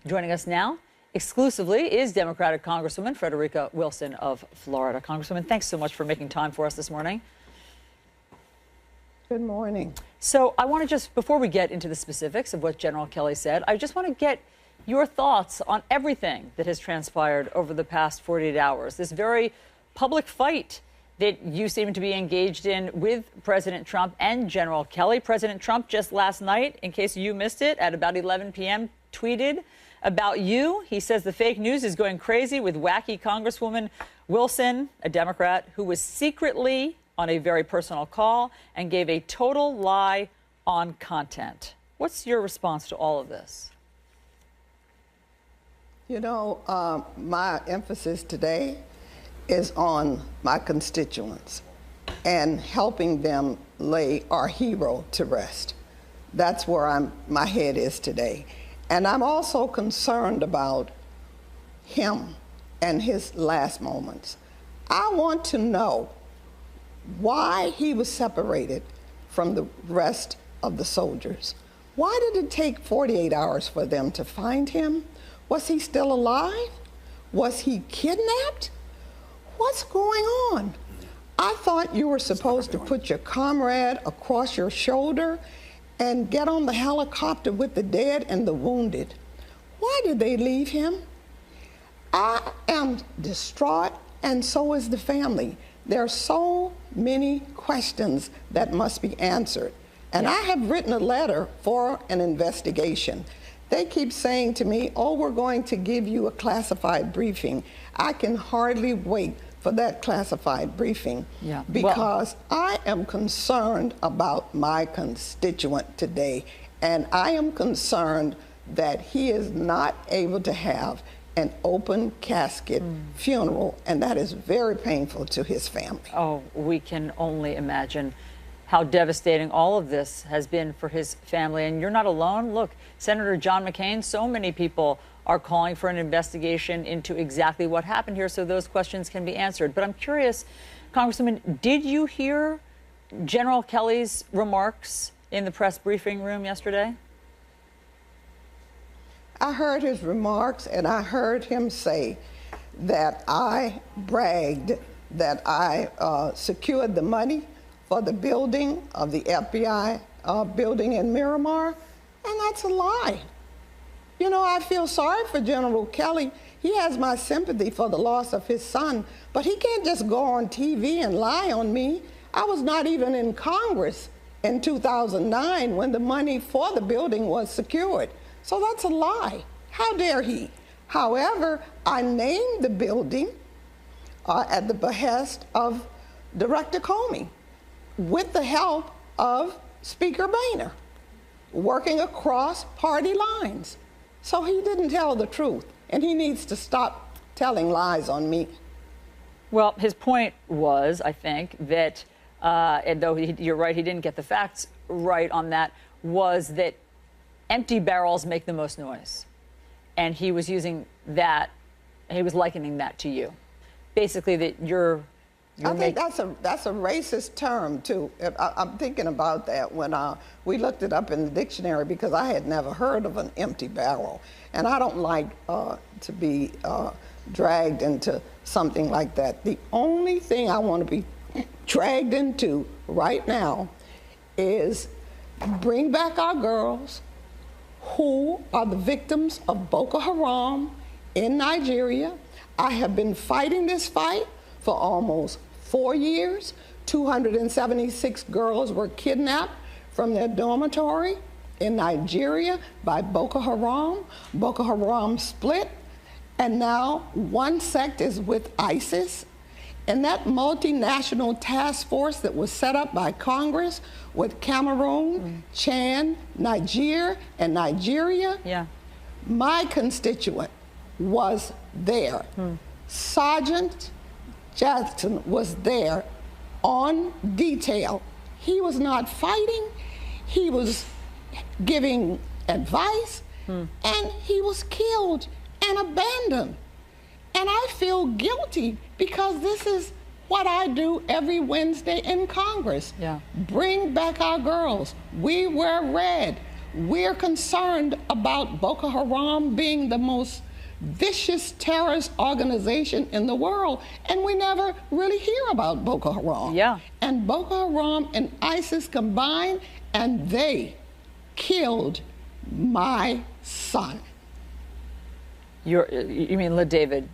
Joining us now exclusively is Democratic Congresswoman Frederica Wilson of Florida. Congresswoman, thanks so much for making time for us this morning. Good morning. So I want to just, before we get into the specifics of what General Kelly said, I just want to get your thoughts on everything that has transpired over the past 48 hours. This very public fight that you seem to be engaged in with President Trump and General Kelly. President Trump just last night, in case you missed it, at about 11 p.m., tweeted about you. He says the fake news is going crazy with wacky Congresswoman Wilson, a Democrat, who was secretly on a very personal call and gave a total lie on content. What's your response to all of this? You know, my emphasis today is on my constituents and helping them lay our hero to rest. That's where my head is today. And I'm also concerned about him and his last moments. I want to know why he was separated from the rest of the soldiers. Why did it take 48 hours for them to find him? Was he still alive? Was he kidnapped? What's going on? I thought you were supposed to put your comrade across your shoulder and get on the helicopter with the dead and the wounded. Why did they leave him? I am distraught, and so is the family. There are so many questions that must be answered. And I have written a letter for an investigation. They keep saying to me, oh, we're going to give you a classified briefing. I can hardly wait for that classified briefing because I am concerned about my constituent today, and I am concerned that he is not able to have an open casket funeral, and that is very painful to his family. Oh, we can only imagine how devastating all of this has been for his family. And you're not alone. Look, Senator John McCain, so many people are calling for an investigation into exactly what happened here so those questions can be answered. But I'm curious, Congresswoman, did you hear General Kelly's remarks in the press briefing room yesterday? I heard his remarks, and I heard him say that I bragged that I secured the money for the building of the FBI building in Miramar, and that's a lie. You know, I feel sorry for General Kelly. He has my sympathy for the loss of his son, but he can't just go on TV and lie on me. I was not even in Congress in 2009 when the money for the building was secured. So that's a lie. How dare he? However, I named the building at the behest of Director Comey with the help of Speaker Boehner, working across party lines. So he didn't tell the truth, and he needs to stop telling lies on me. Well, his point was, I think, that, and though you're right, he didn't get the facts right on that, was that empty barrels make the most noise. And he was using that, he was likening that to you. Basically, that you're I think that's a racist term, too. I'm thinking about that when we looked it up in the dictionary, because I had never heard of an empty barrel. And I don't like to be dragged into something like that. The only thing I want to be dragged into right now is bring back our girls who are the victims of Boko Haram in Nigeria. I have been fighting this fight for almost 4 years. 276 girls were kidnapped from their dormitory in Nigeria by Boko Haram. Boko Haram split, and now one sect is with ISIS. And that multinational task force that was set up by Congress with Cameroon, Chad, Niger, and Nigeria, my constituent was there. Sergeant Jackson was there on detail. He was not fighting, he was giving advice, and he was killed and abandoned. And I feel guilty because this is what I do every Wednesday in Congress. Bring back our girls. We wear red. We're concerned about Boko Haram being the most vicious terrorist organization in the world, and we never really hear about Boko Haram. Yeah. And Boko Haram and ISIS combined, and they killed my son. You mean LaDavid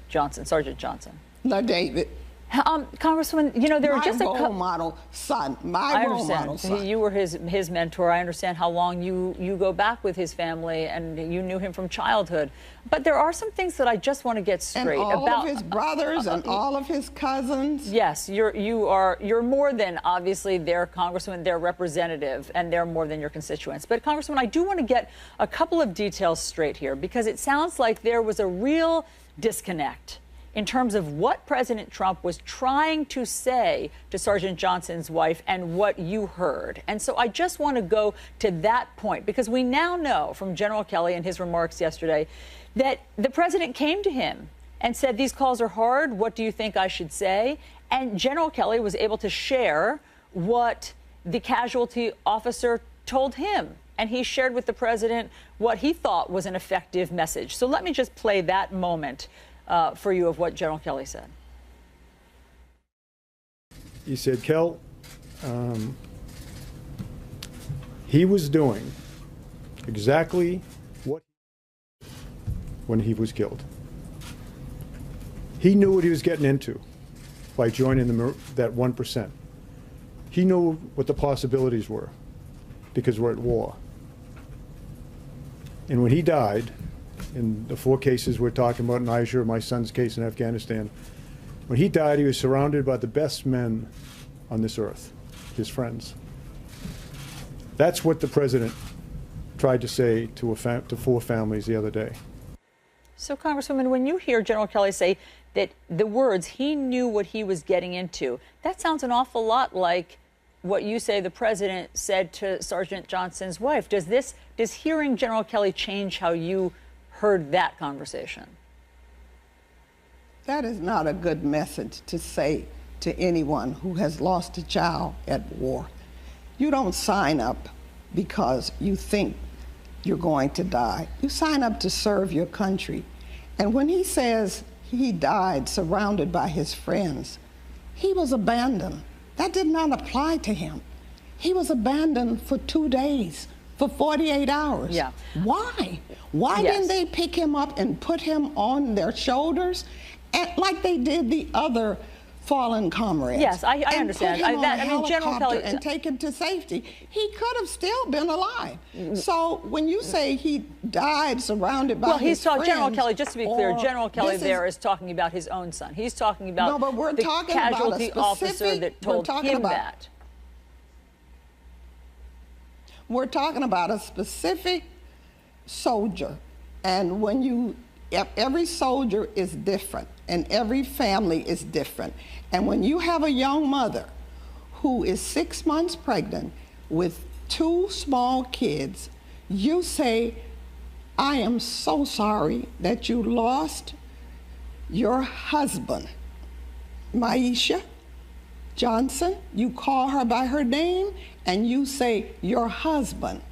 Johnson, Sergeant Johnson? LaDavid. Congresswoman, you know, there are just a role model son. My role model son. You were his mentor. I understand how long you go back with his family, and you knew him from childhood. But there are some things that I just want to get straight and all about of his brothers and all of his cousins. Yes, you're more than obviously their congressman, their representative, and they're more than your constituents. But Congresswoman, I do want to get a couple of details straight here, because it sounds like there was a real disconnect in terms of what President Trump was trying to say to Sergeant Johnson's wife and what you heard. And so I just want to go to that point, because we now know from General Kelly and his remarks yesterday that the president came to him and said, these calls are hard. What do you think I should say? And General Kelly was able to share what the casualty officer told him. And he shared with the president what he thought was an effective message. So let me just play that moment for you of what General Kelly said. He said, Kel, he was doing exactly what when he was killed. He knew what he was getting into by joining that 1%. He knew what the possibilities were, because we're at war. And when he died, in the 4 cases we're talking about, Niger, my son's case in Afghanistan, when he died, he was surrounded by the best men on this earth, his friends. That's what the president tried to say to 4 families the other day. So, Congresswoman, when you hear General Kelly say that the words, he knew what he was getting into, that sounds an awful lot like what you say the president said to Sergeant Johnson's wife. Does hearing General Kelly change how you heard that conversation? That is not a good message to say to anyone who has lost a child at war. You don't sign up because you think you're going to die. You sign up to serve your country. And when he says he died surrounded by his friends, he was abandoned. That did not apply to him. He was abandoned for 2 days, for 48 hours. Yeah. Why? Why didn't they pick him up and put him on their shoulders, and, like they did the other fallen comrades? Yes, I understand. General Kelly, and take him to safety. He could have still been alive. So when you say he died surrounded by his friends, General Kelly, just to be clear, General Kelly is talking about his own son. He's talking about the casualty officer that told him that. We're talking about a specific soldier, and when every soldier is different, and every family is different. And when you have a young mother who is 6 months pregnant with 2 small kids, you say, I am so sorry that you lost your husband. Maisha Johnson, you call her by her name, and you say, your husband.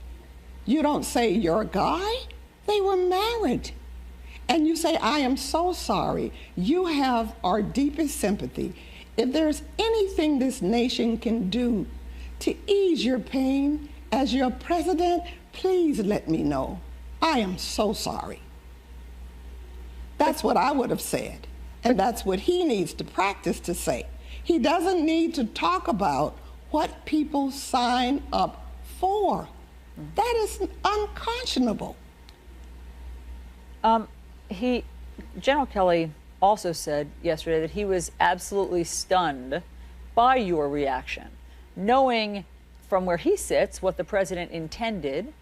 You don't say, your guy. They were married. And you say, I am so sorry. You have our deepest sympathy. If there's anything this nation can do to ease your pain as your president, please let me know. I am so sorry. That's what I would have said. And that's what he needs to practice to say. He doesn't need to talk about what people sign up for. That is unconscionable. General Kelly also said yesterday that he was absolutely stunned by your reaction, knowing from where he sits what the president intended,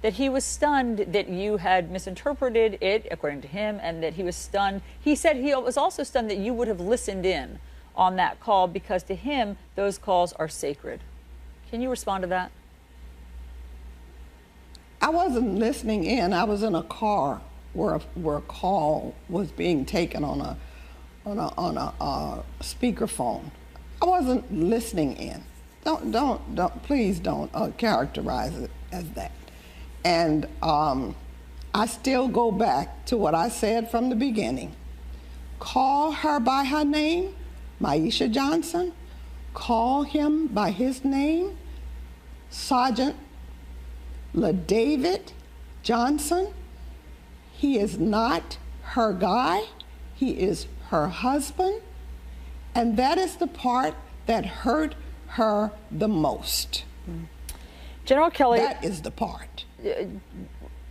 that he was stunned that you had misinterpreted it, according to him, and that he was stunned. He said he was also stunned that you would have listened in on that call, because to him, those calls are sacred. Can you respond to that? I wasn't listening in. I was in a car where a call was being taken on a speakerphone. I wasn't listening in. Please don't characterize it as that. And I still go back to what I said from the beginning. Call her by her name, Maisha Johnson. Call him by his name, Srgnt LaDavid Johnson. He is not her guy. He is her husband. And that is the part that hurt her the most. General Kelly. That is the part.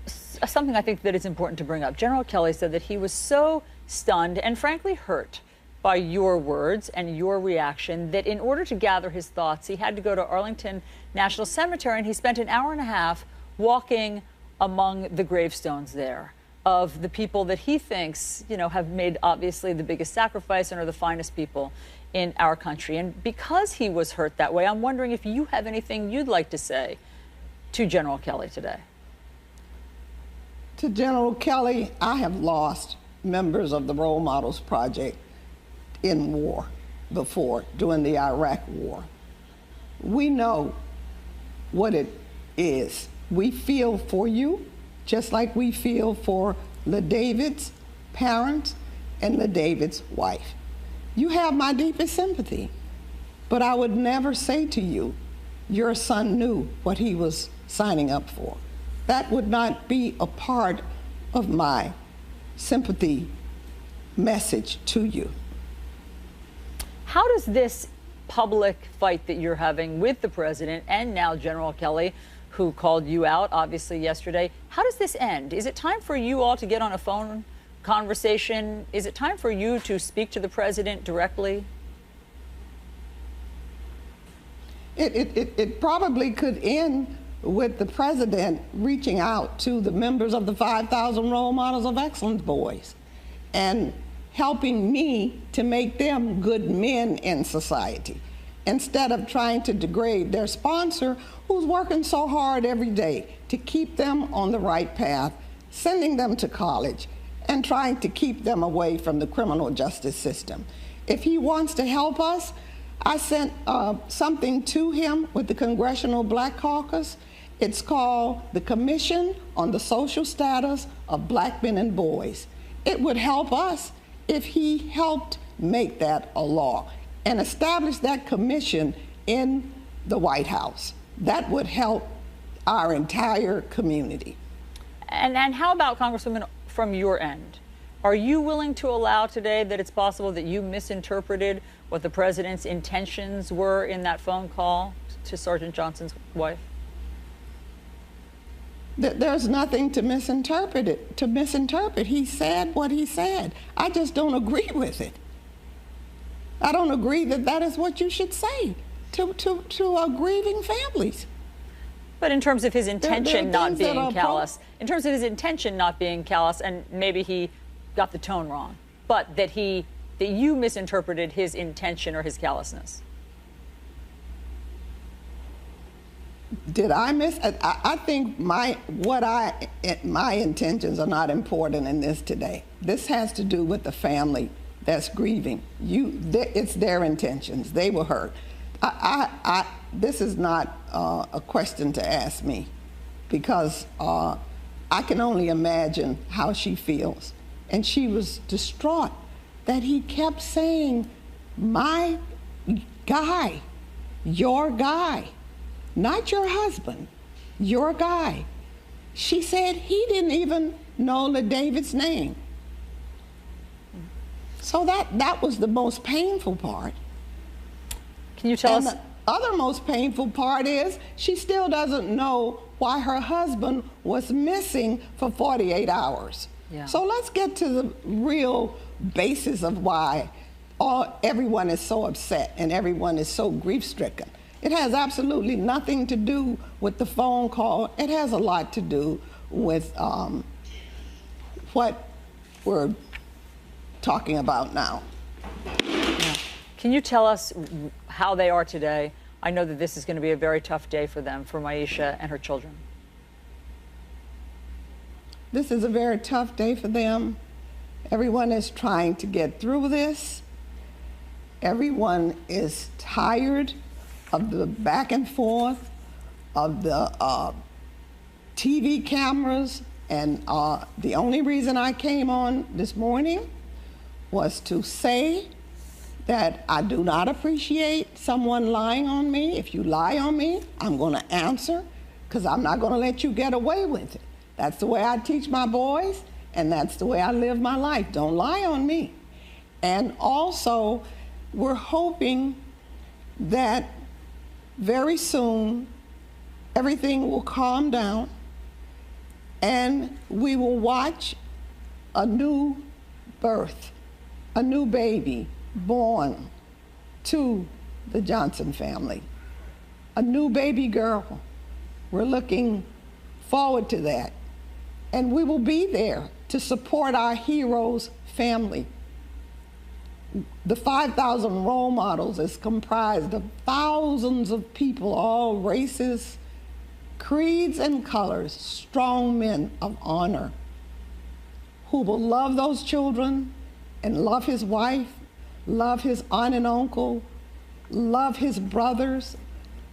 Something I think that is important to bring up. General Kelly said that he was so stunned and frankly hurt by your words and your reaction that in order to gather his thoughts, he had to go to Arlington National Cemetery, and he spent an hour and a half walking among the gravestones there of the people that he thinks, you know, have made obviously the biggest sacrifice and are the finest people in our country. And because he was hurt that way, I'm wondering if you have anything you'd like to say to General Kelly today. To General Kelly, I have lost members of the Role Models Project in war before, during the Iraq War. We know what it is. We feel for you, just like we feel for LaDavid's parents and LaDavid's wife. You have my deepest sympathy, but I would never say to you, your son knew what he was signing up for. That would not be a part of my sympathy message to you. How does this public fight that you're having with the president and now General Kelly, who called you out obviously yesterday, how does this end? Is it time for you all to get on a phone conversation? Is it time for you to speak to the president directly? It probably could end with the president reaching out to the members of the 5,000 Role Models of Excellence boys and helping me to make them good men in society, instead of trying to degrade their sponsor who's working so hard every day to keep them on the right path, sending them to college, and trying to keep them away from the criminal justice system. If he wants to help us, I sent something to him with the Congressional Black Caucus. It's called the Commission on the Social Status of Black Men and Boys. It would help us if he helped make that a law and establish that commission in the White House. That would help our entire community. And how about, Congresswoman, from your end? Are you willing to allow today that it's possible that you misinterpreted what the president's intentions were in that phone call to Srgnt Johnson's wife? There's nothing to misinterpret. He said what he said. I just don't agree with it. I don't agree that that is what you should say to grieving families. But in terms of his intention not being callous, and maybe he got the tone wrong, but that you misinterpreted his intention or his callousness. Did I miss? I think my intentions are not important in this today. This has to do with the family that's grieving. It's their intentions. They were hurt. This is not a question to ask me, because I can only imagine how she feels. And she was distraught that he kept saying, my guy, your guy. Not your husband, your guy. She said he didn't even know LaDavid's name. So that was the most painful part. Can you tell us? The other most painful part is she still doesn't know why her husband was missing for 48 hours. Yeah. So let's get to the real basis of why everyone is so upset and everyone is so grief-stricken. It has absolutely nothing to do with the phone call. It has a lot to do with what we're talking about now. Yeah. Can you tell us how they are today? I know that this is going to be a very tough day for them, for Maisha and her children. This is a very tough day for them. Everyone is trying to get through this. Everyone is tired of the back and forth, of the TV cameras, and the only reason I came on this morning was to say that I do not appreciate someone lying on me. If you lie on me, I'm going to answer, because I'm not going to let you get away with it. That's the way I teach my boys, and that's the way I live my life. Don't lie on me. And also, we're hoping that very soon everything will calm down and we will watch a new birth, a new baby born to the Johnson family, a new baby girl. We're looking forward to that. And we will be there to support our heroes' family. The 5,000 role models is comprised of thousands of people, all races, creeds, and colors, strong men of honor, who will love those children and love his wife, love his aunt and uncle, love his brothers,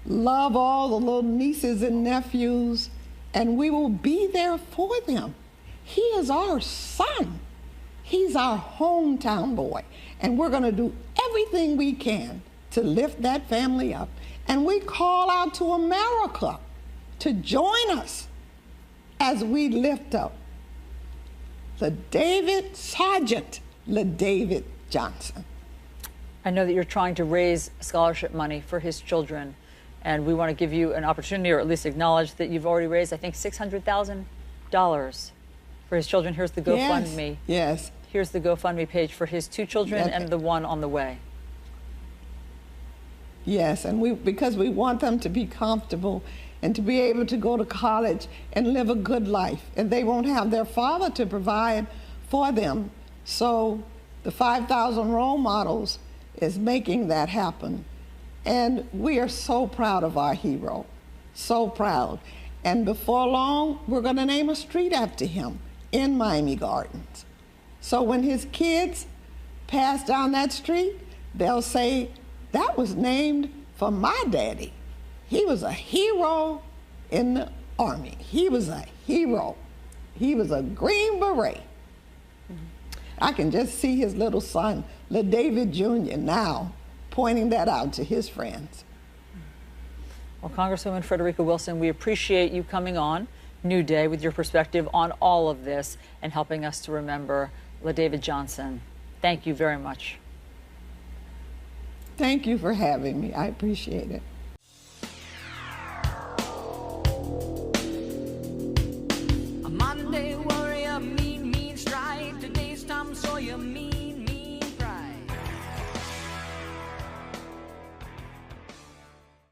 love all the little nieces and nephews, and we will be there for them. He is our son. He's our hometown boy. And we're going to do everything we can to lift that family up. And we call out to America to join us as we lift up Srgnt LaDavid Johnson. I know that you're trying to raise scholarship money for his children, and we want to give you an opportunity, or at least acknowledge that you've already raised, I think, $600,000 for his children. Here's the GoFundMe. Yes. Here's the GoFundMe page for his 2 children and the one on the way. Yes, and because we want them to be comfortable and to be able to go to college and live a good life. And they won't have their father to provide for them. So the 5,000 role models is making that happen. And we are so proud of our hero, so proud. And before long, we're going to name a street after him in Miami Gardens. So when his kids pass down that street, they'll say, that was named for my daddy. He was a hero in the Army. He was a hero. He was a Green Beret. I can just see his little son, LaDavid Jr., now pointing that out to his friends. Well, Congresswoman Frederica Wilson, we appreciate you coming on New Day with your perspective on all of this and helping us to remember LaDavid Johnson. Thank you very much. Thank you for having me. I appreciate it.